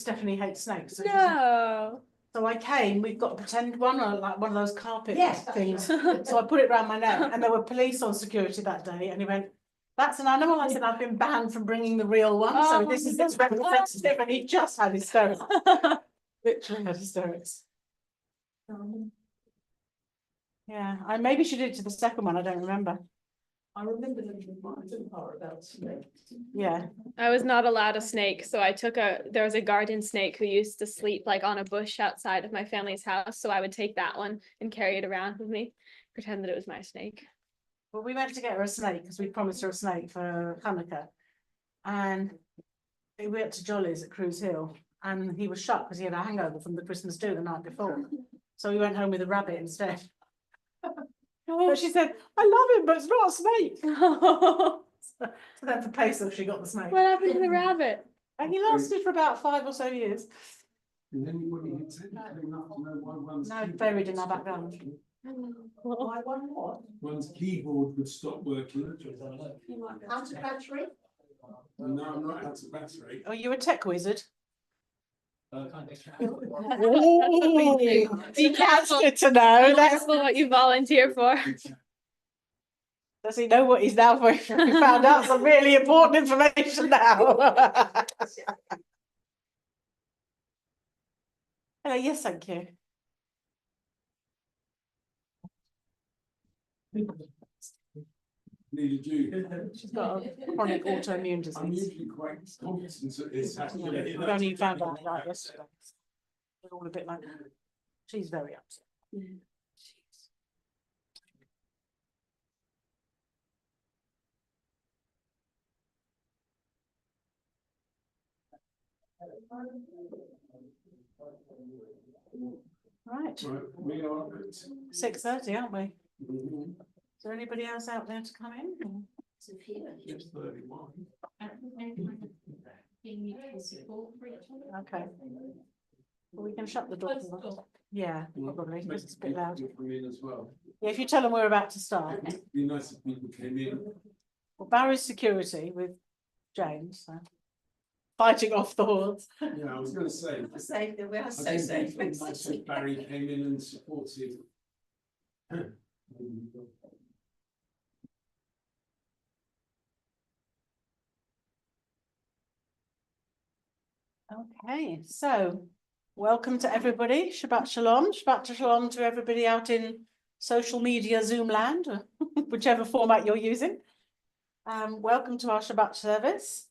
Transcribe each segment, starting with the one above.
Stephanie hates snakes. So No. So I came, we've got a pretend one, or like one of those carpet things. Yes. So I put it around my neck, and there were police on security that day, and he went, "That's an animal." I said, "I've been banned from bringing the real one, so this is representative," and he just had hysterics. Literally had hysterics. Yeah, maybe she did it to the second one, I don't remember. I remember the part about snakes. Yeah. I was not allowed a snake, so there was a garden snake who used to sleep like on a bush outside of my family's house, so I would take that one and carry it around with me, pretend that it was my snake. Well, we went to get her a snake because we promised her a snake for Hanukkah, and we went to Jolly's at Cruise Hill, and he was shocked because he had a hangover from the Christmas do the night before, so we went home with a rabbit instead. But she said, "I love him, but it's not a snake." So then for Pesach she got the snake. What happened to the rabbit? And he lasted for about 5 or so years. No, buried in our back garden. One's keyboard would stop working. Out of battery? No, I'm not out of battery. Oh, you're a tech wizard? Be careful. Good to know. That's what you volunteer for. Does he know what he's now for? We found out some really important information now. Hello, yes, thank you. Needed you. She's got a chronic autoimmune disease. I'm usually quite confident that it's actually. We've only found out about yesterday. We're all a bit like, she's very upset. Right. We are at 6:30, aren't we? Mhm. Is there anybody else out there to come in? It's 31. Okay. Well, we can shut the door. Yeah, probably, because it's a bit loud. Come in as well. Yeah, if you tell them we're about to start. It'd be nice if people came in. Well, Barry's security with James, so fighting off the hordes. Yeah, I was going to say. Safe, we are I so think safe. it'd be nice if Barry came in and supported. Okay, so welcome to everybody. Shabbat Shalom. Shabbat Shalom to everybody out in social media Zoom land, or whichever format you're using. Welcome to our Shabbat service.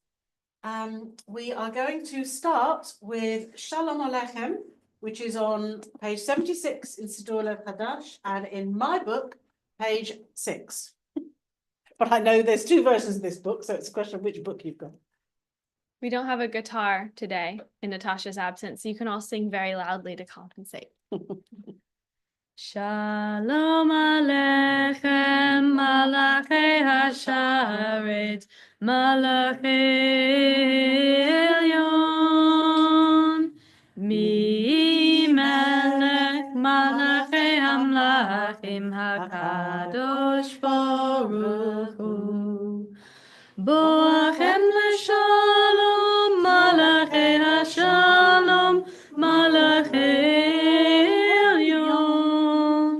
We are going to start with Shalom Aleichem, which is on page 76 in Siddur Lev Hadash, and in my book, page 6. But I know there's 2 versions of this book, so it's a question of which book you've got. We don't have a guitar today in Natasha's absence, so you can all sing very loudly to compensate. Shalom Aleichem, Malachei Hasharet, Malachei Elyon, Mi Melech Malachei Hamlachim HaKadosh Baruch Hu, Boachem L'Shalom, Malachei HaShalom, Malachei Elyon,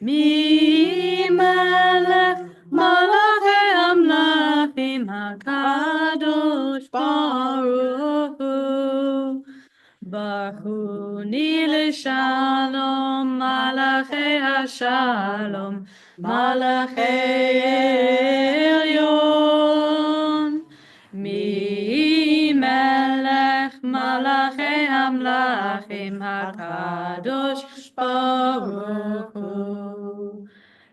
Mi Melech Malachei Hamlachim HaKadosh Baruch Hu, Bachuni L'Shalom, Malachei HaShalom, Malachei Elyon, Mi Melech Malachei Hamlachim HaKadosh Baruch Hu,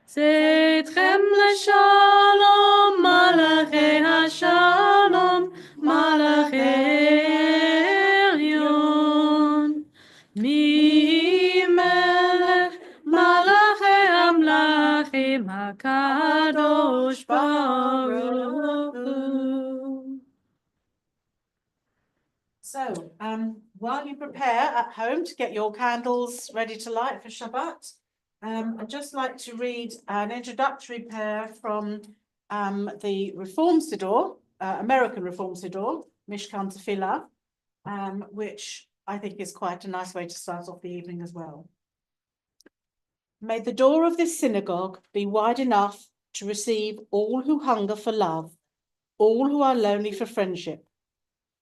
Tzedchem L'Shalom, Malachei HaShalom, Malachei Elyon, Mi Melech Malachei Hamlachim HaKadosh Baruch Hu. So, while you prepare at home to get your candles ready to light for Shabbat, I'd just like to read an introductory prayer from the Reform Siddur, American Reform Siddur, Mishkan Tefillah, which I think is quite a nice way to start off the evening as well. May the door of this synagogue be wide enough to receive all who hunger for love, all who are lonely for friendship.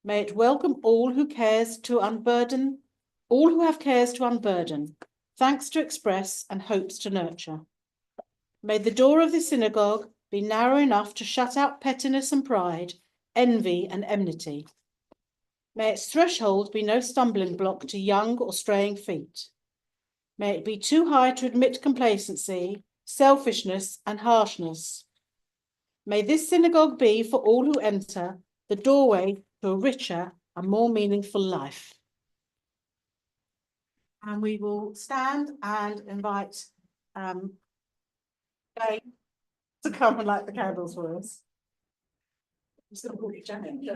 May it welcome all who have cares to unburden, thanks to express and hopes to nurture. May the door of this synagogue be narrow enough to shut out pettiness and pride, envy and enmity. May its threshold be no stumbling block to young or straying feet. May it be too high to admit complacency, selfishness and harshness. May this synagogue be, for all who enter, the doorway to a richer and more meaningful life. And we will stand and invite Jane to come and light the candles for us. I'm just going to call you Jane.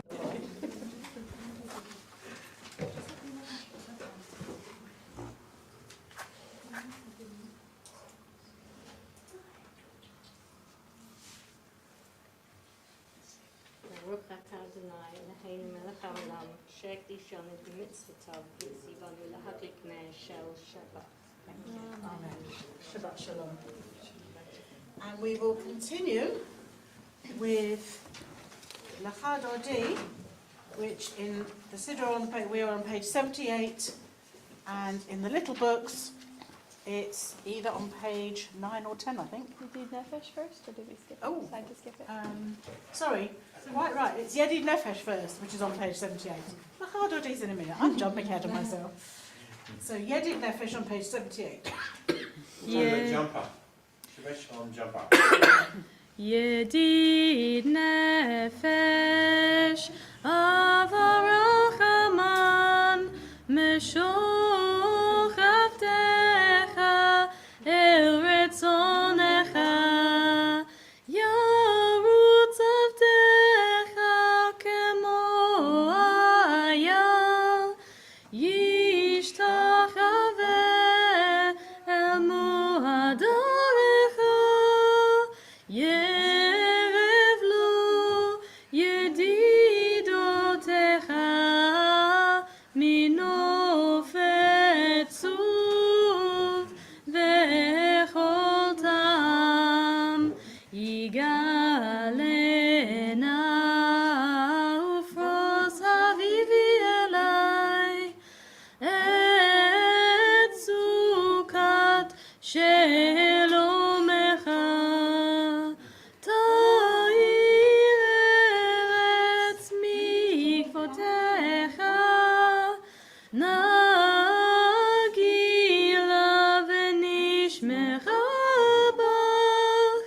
Baruch atah Adonai Eloheinu melech haolam asher ekdishanu b'mitzvotav v'tzivanu lahadlik ner shel Shabbat. Amen. Shabbat Shalom. And we will continue with Lachad Odi, which in the Siddur on the page, we are on page 78, and in the little books, it's either on page 9 or 10, I think. Did we do Nefesh first, or did we skip it? Oh. Decide to skip it? Sorry, quite right. It's Yedid Nefesh first, which is on page 78. Lachad Odi is in a minute. I'm jumping ahead of myself. So Yedid Nefesh on page 78. Jump up. Shabbat Shalom, jump up. Yedid Nefesh Avarach Aman Meshoch Avdecha El Retzonecha Yarutz Avdecha Kemo Ayal Yishtachaveh El Muadarecha Yerev Lo Yedidotecha Minofet Tzuv Vechol Tam Yigalena Ufros Havivi Elai Et Sukat Shelomecha Ta'ir Eretz Mikvotecha Nagila V'nishmecha Bach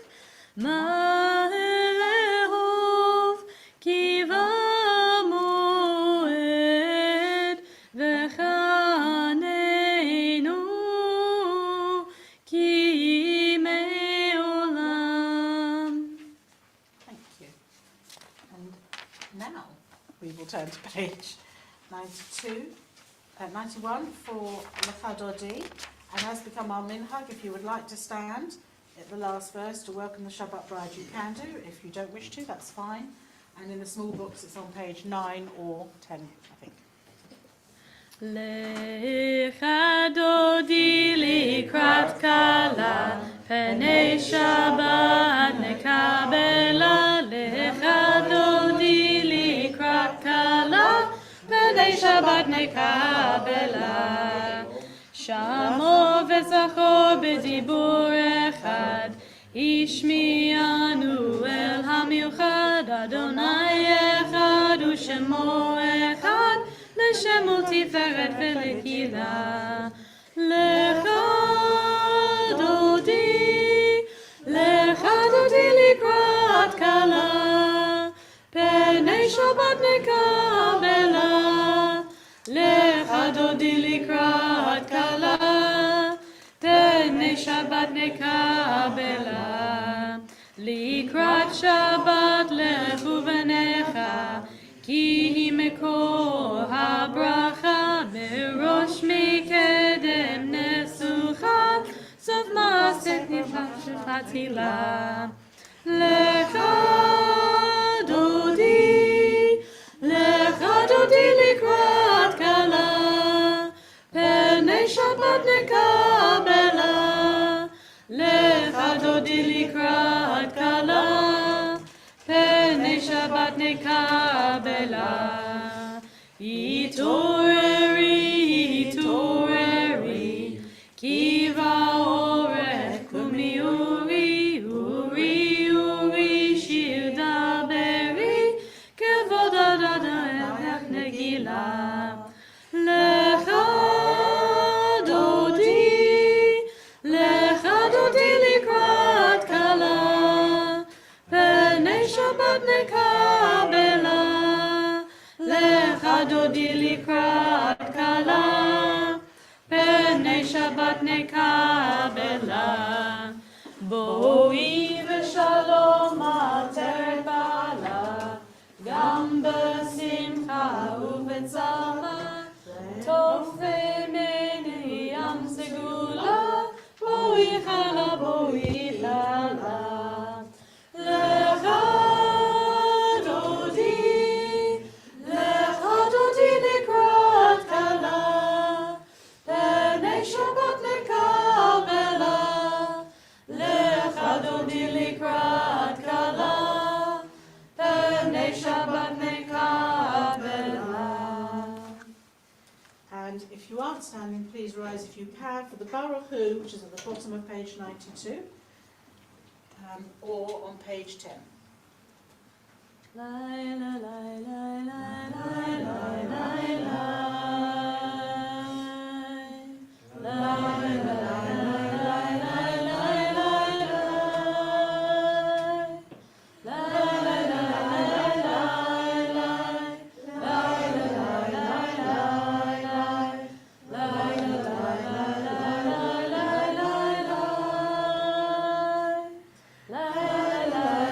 Ma'erehov Kiva Moed V'chaneinu Ki Me'olam. Thank you. And now we will turn to page 91 for Lachad Odi. And as become our minhag, if you would like to stand at the last verse to welcome the Shabbat bride, you can do. If you don't wish to, that's fine. And in the small books, it's on page 9 or 10, I think. Lechad Odi likrat kala Penei Shabbat nekabela Lechad Odi likrat kala Penei Shabbat nekabela Shamo v'zacho b'dibur echad Ishmi'anu el hamiuchad Adonai echad u'shemo echad L'shem u'tiferet v'lekila Lechad Odi likrat kala Penei Shabbat nekabela Lechad Odi likrat kala Penei Shabbat nekabela Likrat Shabbat lechu v'necha Ki hi mekor habracha Merosh mikedem nesuchat Sof maaset niflat tila Lechad Odi likrat התעוררי, התעוררי, כי באורך קומי אורי, אורי, אורי, שיר דברי, כבוד אדונך נגילה. לך דודי לקראת כלה, פני שבת נקבלה. לך דודי לקראת כלה, פני שבת נקבלה. בואי ושלום עטרת בעלה, גם בשמחה ובצרה, תופי מני ים סגולה, בואי חלה, בואי חלה. לך דודי לקראת כלה, פני שבת נקבלה. לך דודי לקראת כלה, פני שבת נקבלה. And if you aren't standing, please rise if you can for the Baruch Hu, which is at the bottom of page 92, or on page 10. La la la la la la la la la. La la la la la la la la. La la la la la la. La la la la la la. La la la la la la la. La la la la.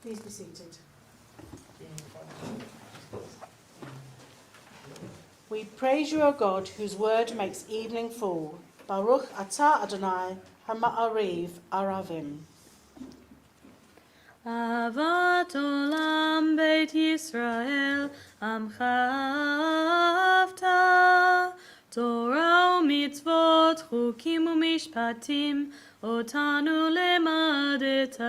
Please be seated. We praise you, O God, whose word makes evening fall. Baruch atah Adonai, hama'ariv aravim. אהבת עולם בית ישראל, עמך אהבת, תורה ומצוות, חוקים ומשפטים, אותנו למדת.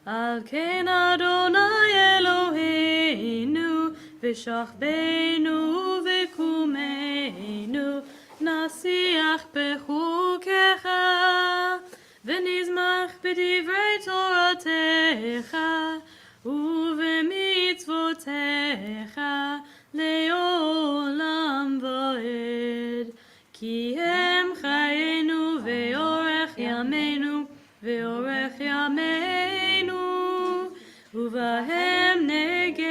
על כן אדוני אלוהינו, ושכבנו וקומנו, נשיח בחוקיך, ונזמח בדברי תורתך, ובמצוותיך לעולם ועד. כי הם חיינו ואורך ימינו, ואורך ימינו, ובהם נגה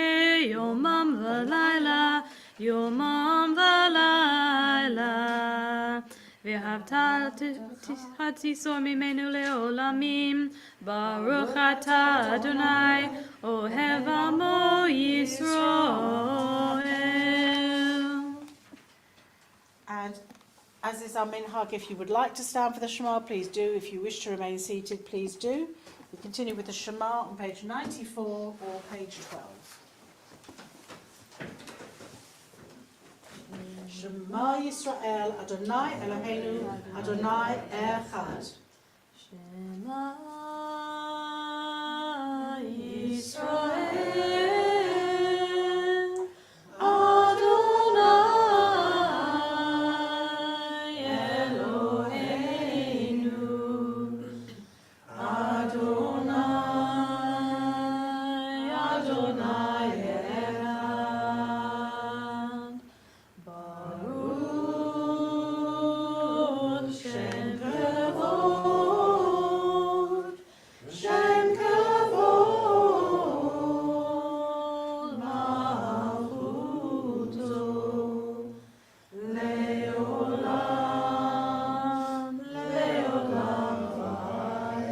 יומם ולילה, יומם ולילה. ואהבת תיסור ממנו לעולמים, ברוך אתה אדוני, אוהב עמו ישראל. And as is our minhag, if you would like to stand for the Shema, please do. If you wish to remain seated, please do. We continue with the Shema on page 94 or page 12. Shema Yisrael, Adonai Eloheinu, Adonai Echad. Shema Yisrael, Adonai Eloheinu, Adonai, Adonai מלכותו לעולם, לעולם ועד.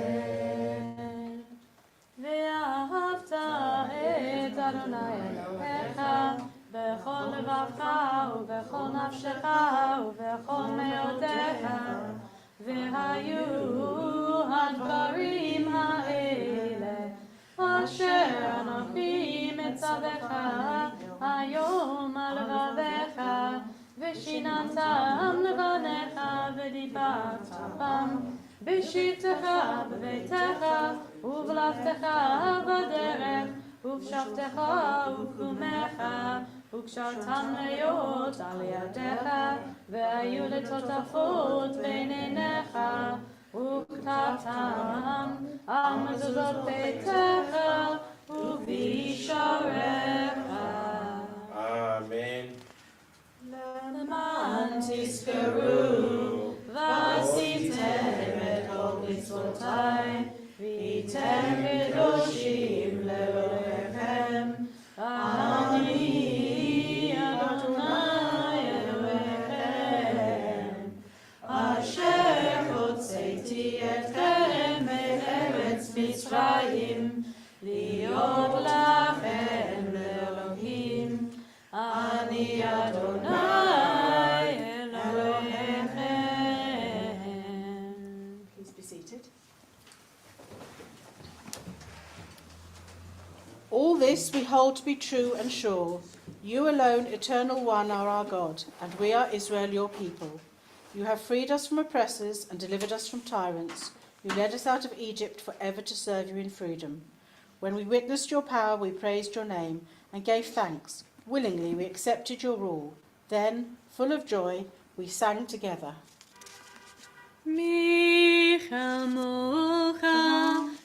ואהבת את אדוני אלוהיך בכל לבבך ובכל נפשך ובכל מאודך, והיו הדברים האלה אשר אנוכי מצווך היום על לבביך, ושיננתם לבניך ודיברת בם בשבתך בביתך ובלכתך בדרך ובשבתך ובקומך, וקשרתם להיות על ידיך והיו לטוטפות בין עיניך, וכתבתם על מזוזות ביתך ובישעריך. אמן. למען תזכרו ועשיתם את כל מצוותיי והייתם קדושים לאלוהיכם, אני אדוני אלוהיכם אשר הוצאתי אתכם מארץ מצרים להיות לכם לאלוהים, אני אדוני אלוהיכם. Please be seated. All this we hold to be true and sure. You alone, eternal one, are our God, and we are Israel, your people. You have freed us from oppressors and delivered us from tyrants. You led us out of Egypt forever to serve you in freedom. When we witnessed your power, we praised your name and gave thanks. Willingly we accepted your rule. Then, full of joy, we sang together. מי כמוך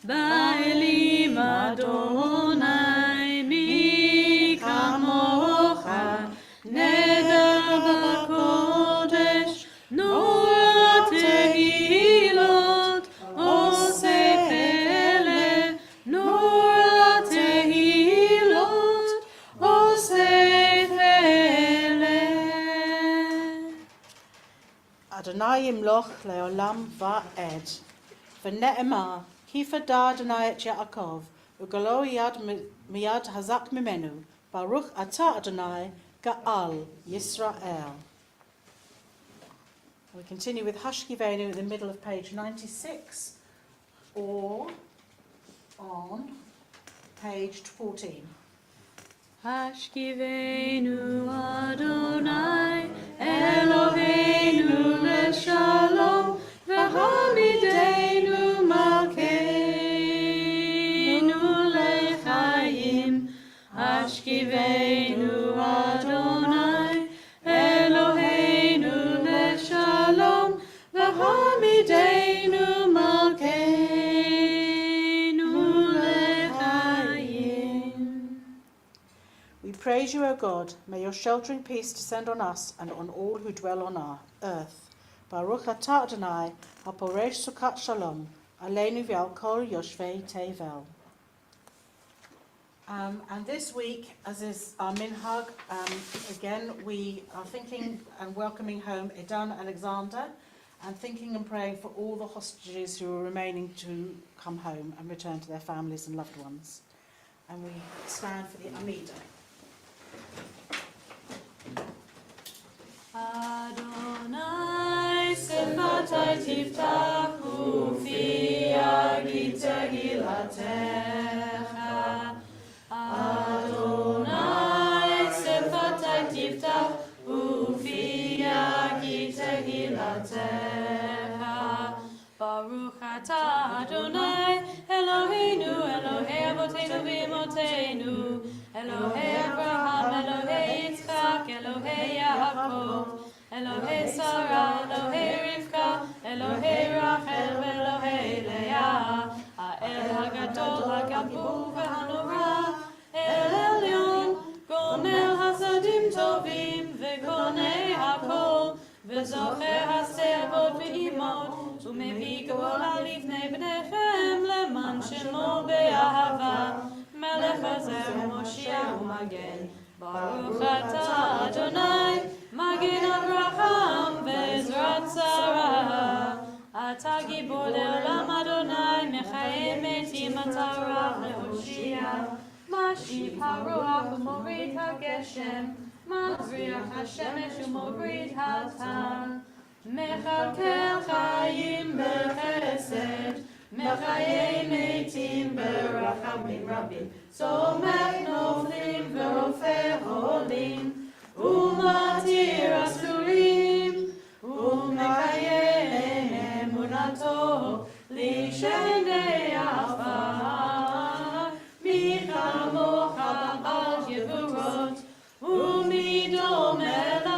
באלים אדוני, מי כמוך נדר בקודש, נורא תהילות עושה פלא, נורא תהילות עושה פלא. Adonai yimloch leolam va'ed. V'ne'emar, kifa da Adonai et Yaakov, ugalo yad miyad hazak mimenu, baruch ata Adonai ga'al Yisrael. We continue with Hashkivenu in the middle of page 96, or on page 14. השכיבנו אדוני אלוהינו לשלום, והעמידנו מלכנו לחיים. השכיבנו אדוני אלוהינו לשלום, והעמידנו מלכנו לחיים. We praise you, O God. May your sheltering peace descend on us and on all who dwell on our earth. Baruch atah Adonai, haporesh sukat shalom, aleinu v'al kol yoshvei tevel. And this week, as is our minhag, again, we are thinking and welcoming home Edan Alexander, and thinking and praying for all the hostages who are remaining to come home and return to their families and loved ones. And we stand for the Amidah. Adonai sefatai tiftach ufi yagid tehilatecha. Adonai sefatai tiftach ufi yagid tehilatecha. Baruch atah Adonai Eloheinu Elohei Avotenu v'Imotenu, Elohei Abraham, Elohei Yitzchak, Elohei Yaakov, Elohei Sarah, Elohei Rivka, Elohei Rachel ואלוהי לאה, האל הגדול, הגבור והנורא, אל עליון, גומל חסדים טובים וקונה הכל, וזוכר הסבות ואימות, ומביא גאולה לפני בניכם למען שמו באהבה. מלך עוזר, מושיע ומגן. ברוך אתה אדוני, מגן אברהם ועזרת שרה. אתה גיבור לעולם אדוני, מחיה מתים אתה רב להושיע. משיב הרוח ומוריד הגשם, מבריח השמש ומוריד הטל. מכלכל חיים בחסד, מחיי מתים ברחמים רבים. צומח נופלים ורופא חולים, ומתיר אסורים, ומחיה אמונתו לשני עפר. מי כמוך בעל גבורות, ומי דומה לך,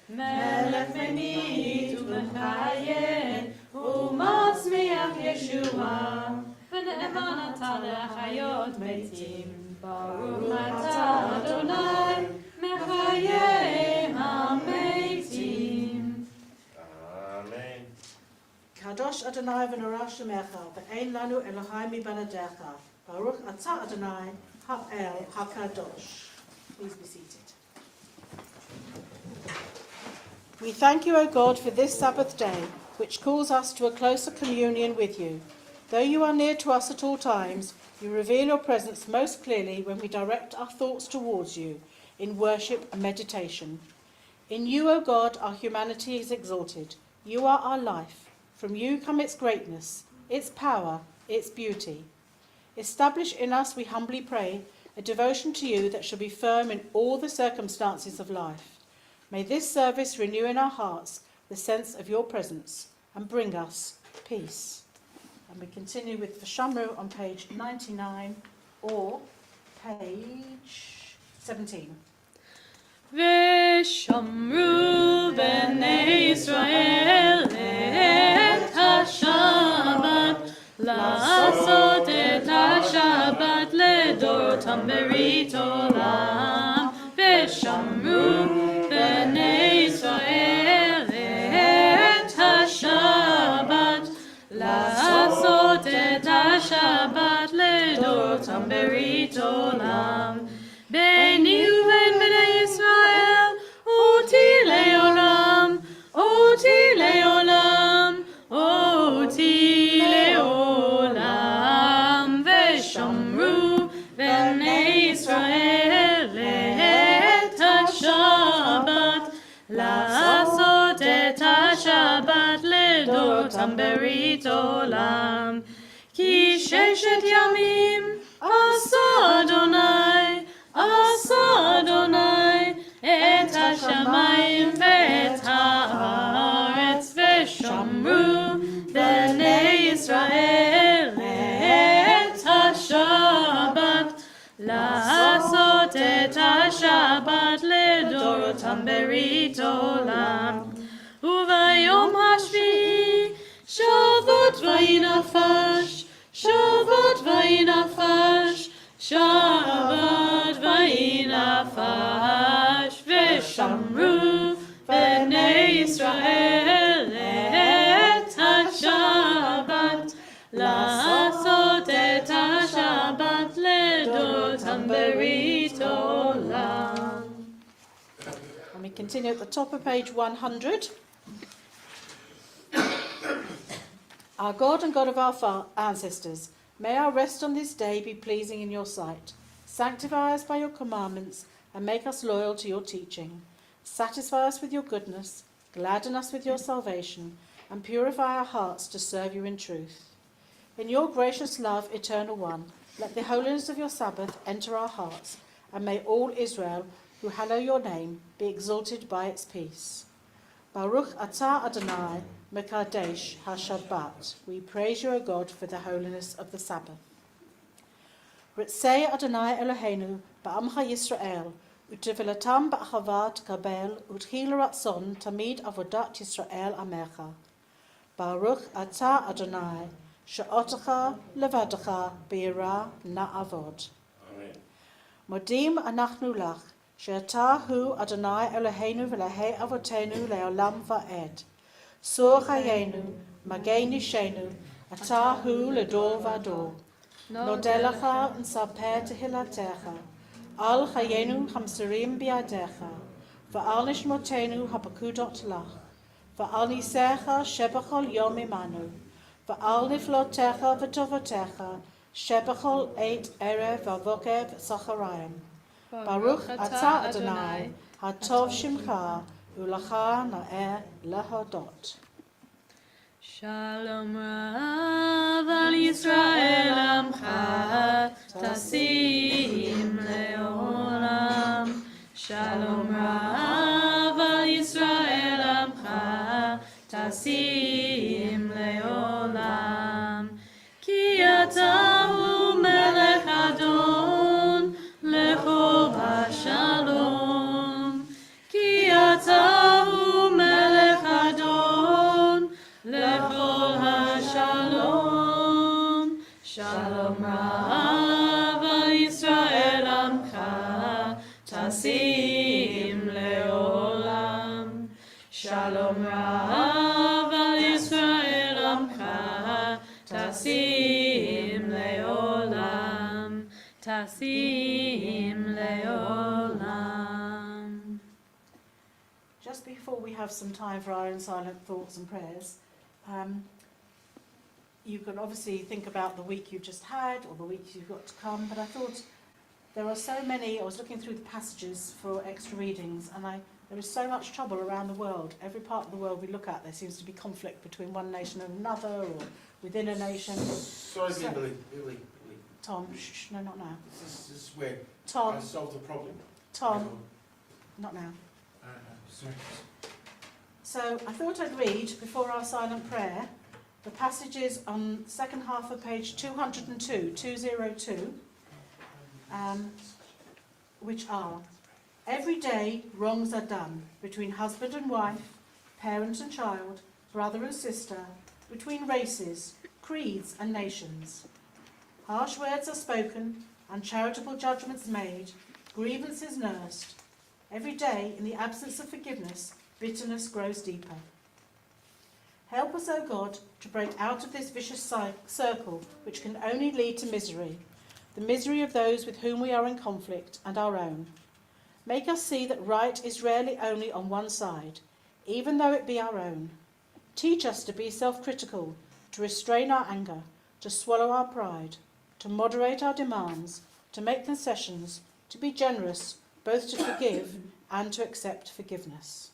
מלך ממית ומחיה, ומצמיח ישועה. ונאמן אתה להחיות מתים, ברוך אתה אדוני, מחיה המתים. אמן. קדוש אדוני ונורא שמך, ואין לנו אלוהי מבלעדיך. Baruch atah Adonai ha'el hakadosh. Please be seated. We thank you, O God, for this Sabbath day, which calls us to a closer communion with you. Though you are near to us at all times, you reveal your presence most clearly when we direct our thoughts towards you in worship and meditation. In you, O God, our humanity is exalted. You are our life. From you come its greatness, its power, its beauty. Establish in us, we humbly pray, a devotion to you that shall be firm in all the circumstances of life. May this service renew in our hearts the sense of your presence and bring us peace. And we continue with Vishamru on page 99 or page 17. ושמרו בני ישראל את השבת, לעשות את השבת לדורותם ברית עולם. ושמרו בני ישראל את השבת, לעשות את השבת לדורותם ברית עולם. ביני ובין בני ישראל אותי לעולם, אותי לעולם, אותי לעולם. ושמרו בני ישראל את השבת, לעשות את השבת לדורותם ברית עולם. כי ששת ימים עשה אדוני, עשה אדוני את השמיים ואת הארץ. ושמרו בני ישראל את השבת, לעשות את השבת לדורותם ברית עולם. וביום השביעי שבת ויהי נפש, שבת ויהי נפש, שבת ויהי נפש. ושמרו בני ישראל את השבת, לעשות את השבת לדורותם ברית עולם. And we continue at the top of page 100. Our God and God of our ancestors, may our rest on this day be pleasing in your sight. Sanctify us by your commandments and make us loyal to your teaching. Satisfy us with your goodness, gladden us with your salvation, and purify our hearts to serve you in truth. In your gracious love, eternal one, let the holiness of your Sabbath enter our hearts, and may all Israel who hallow your name be exalted by its peace. Baruch atah Adonai Mekadesh HaShabbat. We praise you, O God, for the holiness of the Sabbath. Ritzei Adonai Eloheinu ba'amcha Yisrael, u'tevilatam ba'achava t'kabel, u'tchil ratzon tamid avodat Yisrael amecha. Baruch atah Adonai, she'otecha levadecha be'ira na'avod. Amen. Modim anachnu lach, she'ata hu Adonai Eloheinu v'lehei avotenu le'olam va'ed. Sur chayenu, magei nishenu, ata hu ledor vador. נודה לך ונספר תהילתך, על חיינו המסורים בידיך, ועל נשמותינו הפקודות לך, ועל ניסיך שבכל יום עמנו, ועל נפלותיך וטובותיך שבכל עת ערב ובוקר וצהריים. ברוך אתה אדוני, הטוב שמך, ולך נאה להודות. Shalom Rav al Yisrael Amcha Tasim Leolam. Shalom Rav al Yisrael Amcha Tasim Leolam. Ki ata hu melech adon lechol hashalom. Ki ata hu melech adon lechol hashalom. Shalom Rav al Yisrael Amcha Tasim Leolam. Shalom Rav al Yisrael Amcha Tasim Leolam. Tasim Leolam. Just before we have some time for our own silent thoughts and prayers, you can obviously think about the week you've just had or the week you've got to come, but I thought there are so many, I was looking through the passages for extra readings, and there is so much trouble around the world. Every part of the world we look at, there seems to be conflict between one nation and another, or within a nation. Sorry, So- Billy. Tom, shh, no, not now. This is where I Tom, solved the problem. not now. Sorry. So I thought I'd read, before our silent prayer, the passages on the second half of page 202, which are: every day wrongs are done between husband and wife, parent and child, brother and sister, between races, creeds and nations. Harsh words are spoken and charitable judgments made, grievances nursed. Every day, in the absence of forgiveness, bitterness grows deeper. Help us, O God, to break out of this vicious circle which can only lead to misery, the misery of those with whom we are in conflict and our own. Make us see that right is rarely only on one side, even though it be our own. Teach us to be self-critical, to restrain our anger, to swallow our pride, to moderate our demands, to make concessions, to be generous, both to forgive and to accept forgiveness.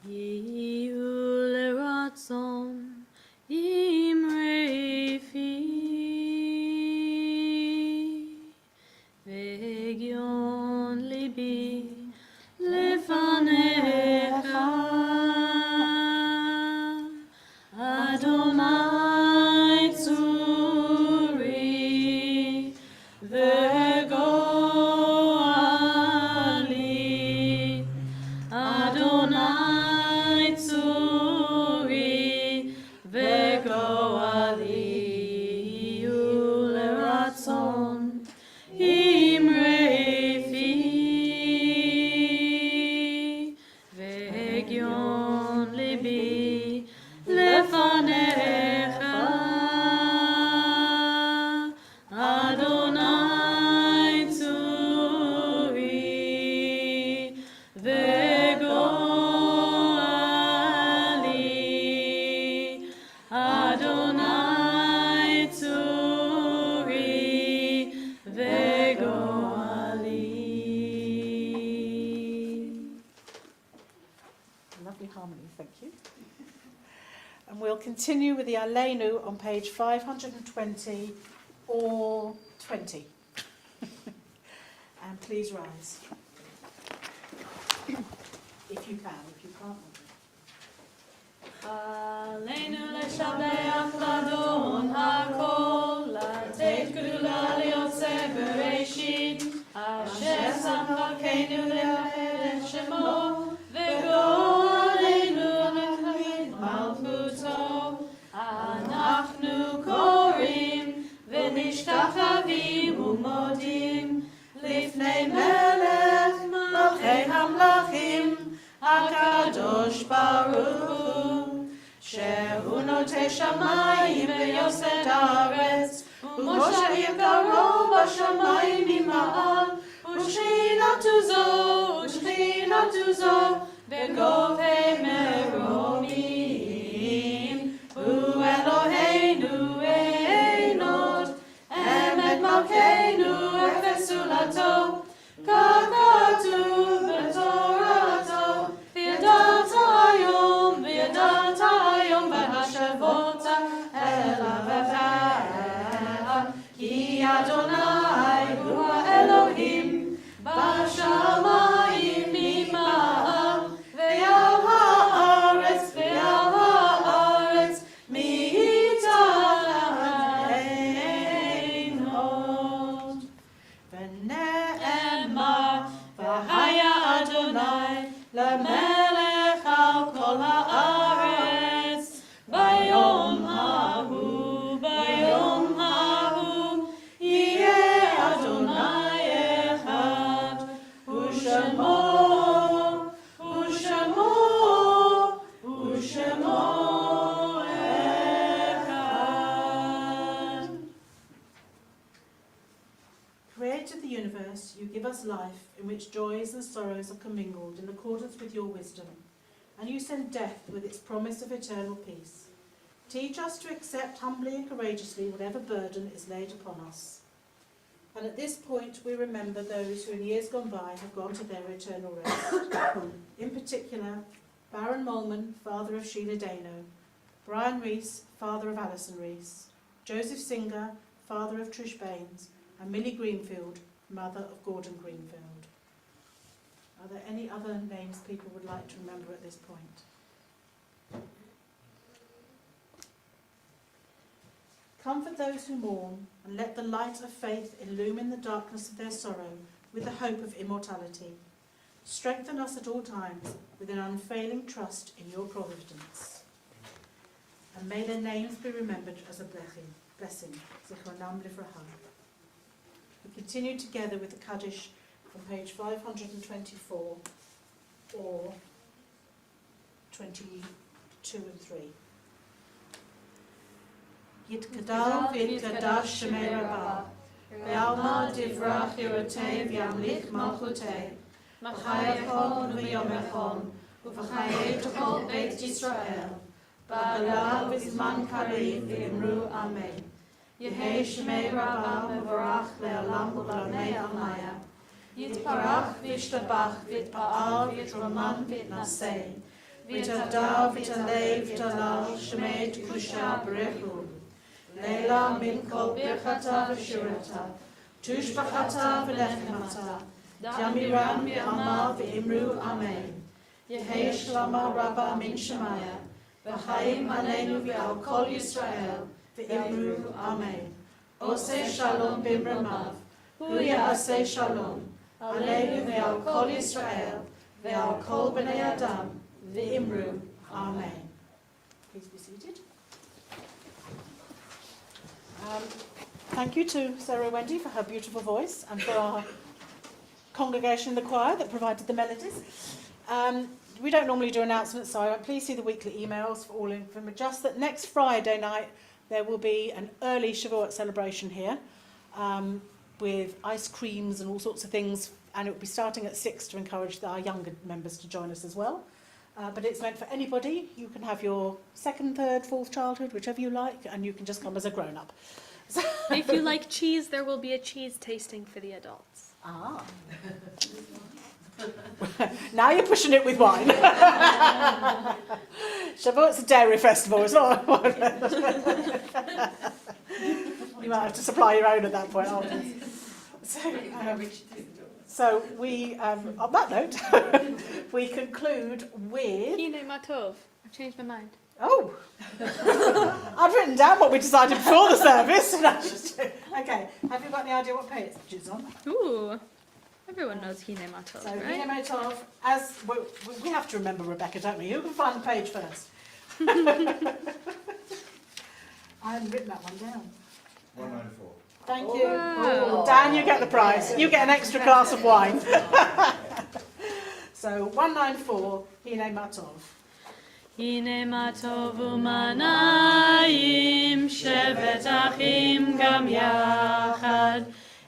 Yihu leratzon imrei fi ve'hegyon libi lefanecha Adonai tzuri ve'goali Adonai tzuri ve'goali uleratzon imrei fi ve'hegyon libi lefanecha Adonai tzuri ve'goali Adonai tzuri ve'goali. continue with the Aleinu on page 520 or 20. And please rise. If you can, if you can't. עלינו לשבח לדון הכל, לתת גדולה ליוצא בראשית, אשר שם דרכנו לאחד את שמו, וגואלנו להכיר מלכותו. אנחנו קוראים ונשתחווים ומודים לפני מלך מלכי המלכים, הקדוש ברוך הוא, שהוא נוטה שמיים ויוסד הארץ, ומשה יקרו בשמיים ממעל, ושכינתו זו בגובה מרומים. הוא אלוהינו אין עוד, אמת מלכנו אפס זולתו, כך כתוב בתורתו. וידעת היום והשבות אל אביך, כי אדוני הוא האלוהים בשמיים ממעל, ועל הארץ מתחת אין עוד. ונאמר והיה אדוני למלך על כל הארץ, ביום ההוא יהיה אדוני אחד, ושמו אחד. Creator of the universe, you give us life in which joys and sorrows are commingled in accordance with your wisdom, and you send death with its promise of eternal peace. Teach us to accept humbly and courageously whatever burden is laid upon us. And at this point we remember those who in years gone by have gone to their eternal rest. In particular, Baron Molman, father of Sheila Dano, Brian Rees, father of Alison Rees, Joseph Singer, father of Trish Baines, and Millie Greenfield, mother of Gordon Greenfield. Are there any other names people would like to remember at this point? Comfort those who mourn, and let the light of faith illumine the darkness of their sorrow with the hope of immortality. Strengthen us at all times with an unfailing trust in your providence. And may their names be remembered as a blessing. Zichronam livracha. We continue together with the Kaddish from page 524 or 22 and 3. Yitgadal v'yitgadash shemei rabah, v'alma divrach yirotei v'yamlich malchutei, v'chai echon v'yom echon, v'chai etokol beit Yisrael, ba'ala v'zman kariv v'imru amen. Yehei shemei rabah mevorach le'olam u'lamei almaya, yitparach v'yishtabach v'yitpa'al v'yitroman v'yitnasei, v'yitadav v'yitalei v'yitalal shemei t'kusha b'rechu. Leila min kol birchata v'shirata, tushbachata v'lechemata, Yamiran v'amal v'imru amen. Yehei shlama rabba min shemaya, v'chaim aleinu v'al kol Yisrael, v'imru amen. Oseh shalom b'imramav, hu ya'aseh shalom, aleinu v'al kol Yisrael, v'al kol b'nei adam, v'imru amen. Please be seated. Thank you to Sarah Wendy for her beautiful voice and for our congregation in the choir that provided the melodies. We don't normally do announcements, so please see the weekly emails for all information. Just that next Friday night there will be an early Shavuot celebration here with ice creams and all sorts of things, and it will be starting at 6 to encourage our younger members to join us as well. But it's meant for anybody. You can have your second, third, fourth childhood, whichever you like, and you can just come as a grown-up. If you like cheese, there will be a cheese tasting for the adults. Ah. Now you're pushing it with wine. Shavuot's a dairy festival, it's not. You might have to supply your own at that point, aren't you? So we, on that note, we conclude with. Hine matov. I've changed my mind. Oh, I've written down what we decided before the service. Okay, have you got any idea what page it's on? Ooh. Everyone knows Hine matov, So, right? Hine Matov, as we have to remember Rebecca, don't we? Who can find the page first? I haven't written that one down. 194. Thank you. Wow. Oh, Dan, you get the prize. You get an extra glass of wine. So 194, Hine Matov. הנה מה טוב ומה נעים, שבת אחים גם יחד.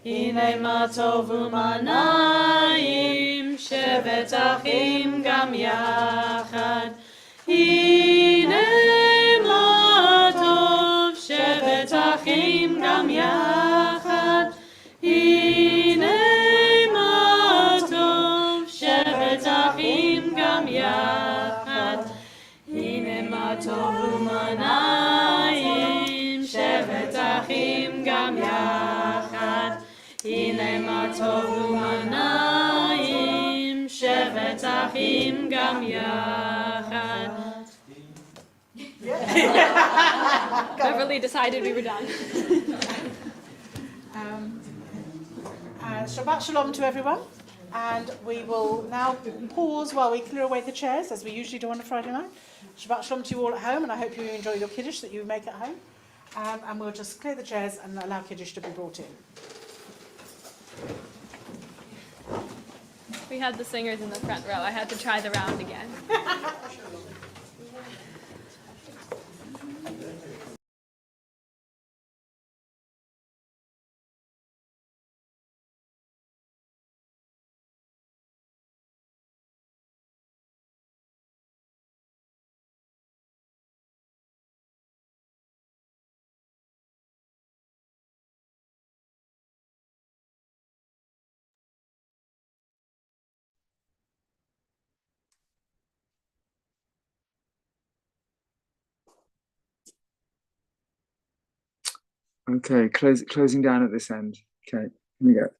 הנה מה טוב ומה נעים, שבת אחים גם יחד. הנה מה טוב, שבת אחים גם יחד. הנה מה טוב, שבת אחים גם יחד. הנה מה טוב ומה נעים, שבת אחים גם יחד. הנה מה טוב ומה נעים, שבת אחים גם יחד. Beverly decided we were done. Shabbat Shalom to everyone. And we will now pause while we clear away the chairs, as we usually do on a Friday night. Shabbat Shalom to you all at home, and I hope you enjoy your Kiddush that you make at home. And we'll just clear the chairs and allow Kiddush to be brought in. We had the singers in the front row. I had to try the round again. Okay, closing down at this end. Okay, here we go.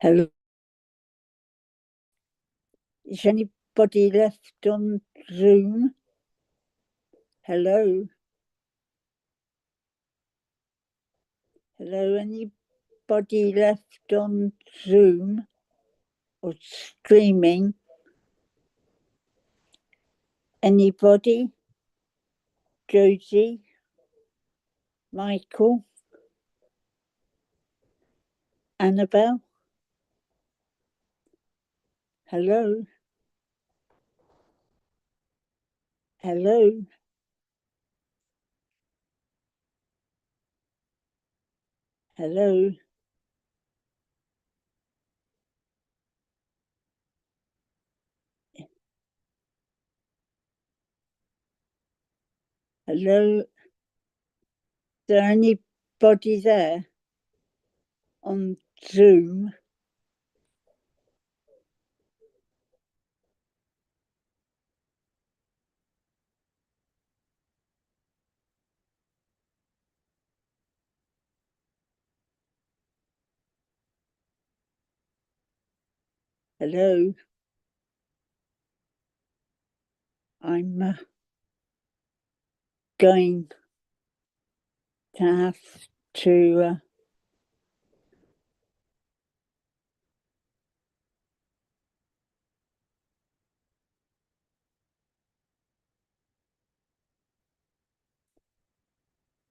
Hello. Is anybody left on Zoom? Hello. Hello, anybody left on Zoom or streaming? Anybody? Josie? Michael? Annabelle? Hello? Hello? Hello? Hello? Is there anybody there on Zoom? Hello? I'm going to have to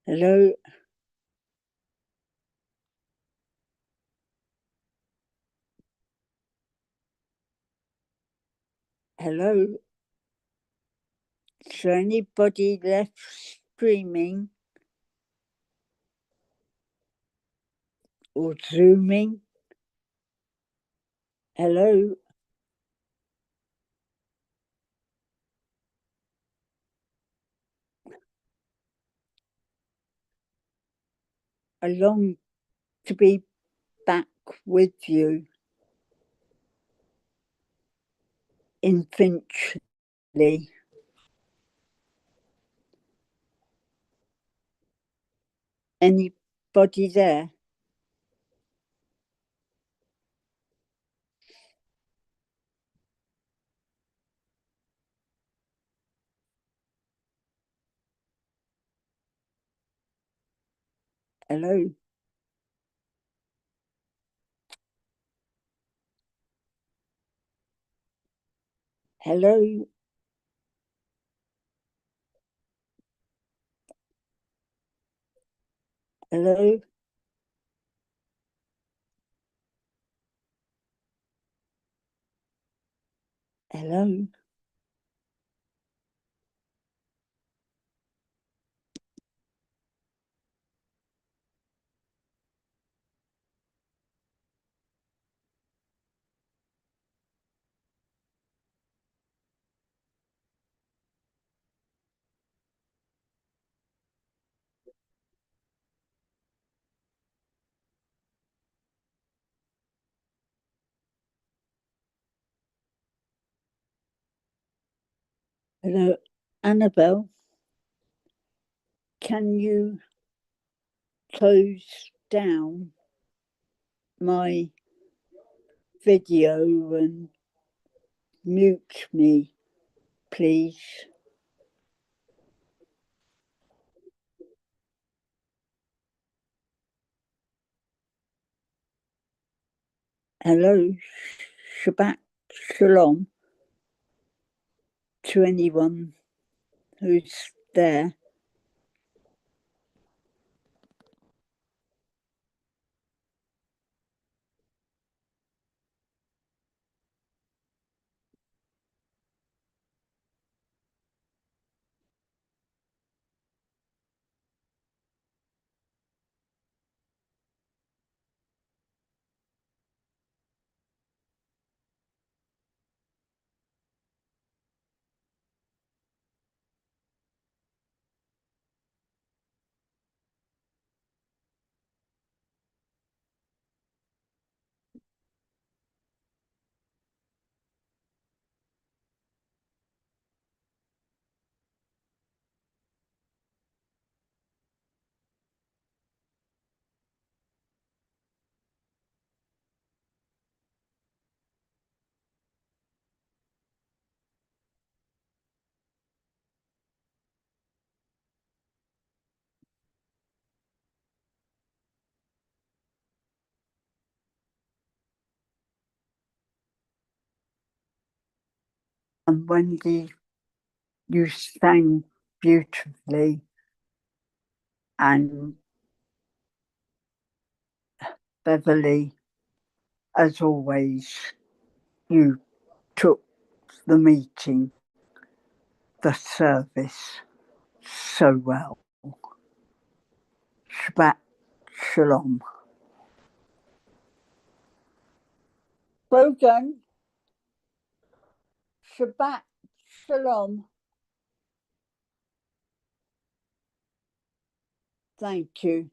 hello? Hello? Is there anybody left streaming or Zooming? Hello? I long to be back with you in Finchley. Anybody there? Hello? Hello? Hello? Hello? Hello? Annabelle, can you close down my video and mute me, please? Hello? Shabbat Shalom to anyone who's there. And Wendy, you sang beautifully, and Beverly, as always, you took the meeting, the service, so well. Shabbat Shalom. Slogan. Shabbat Shalom. Thank you.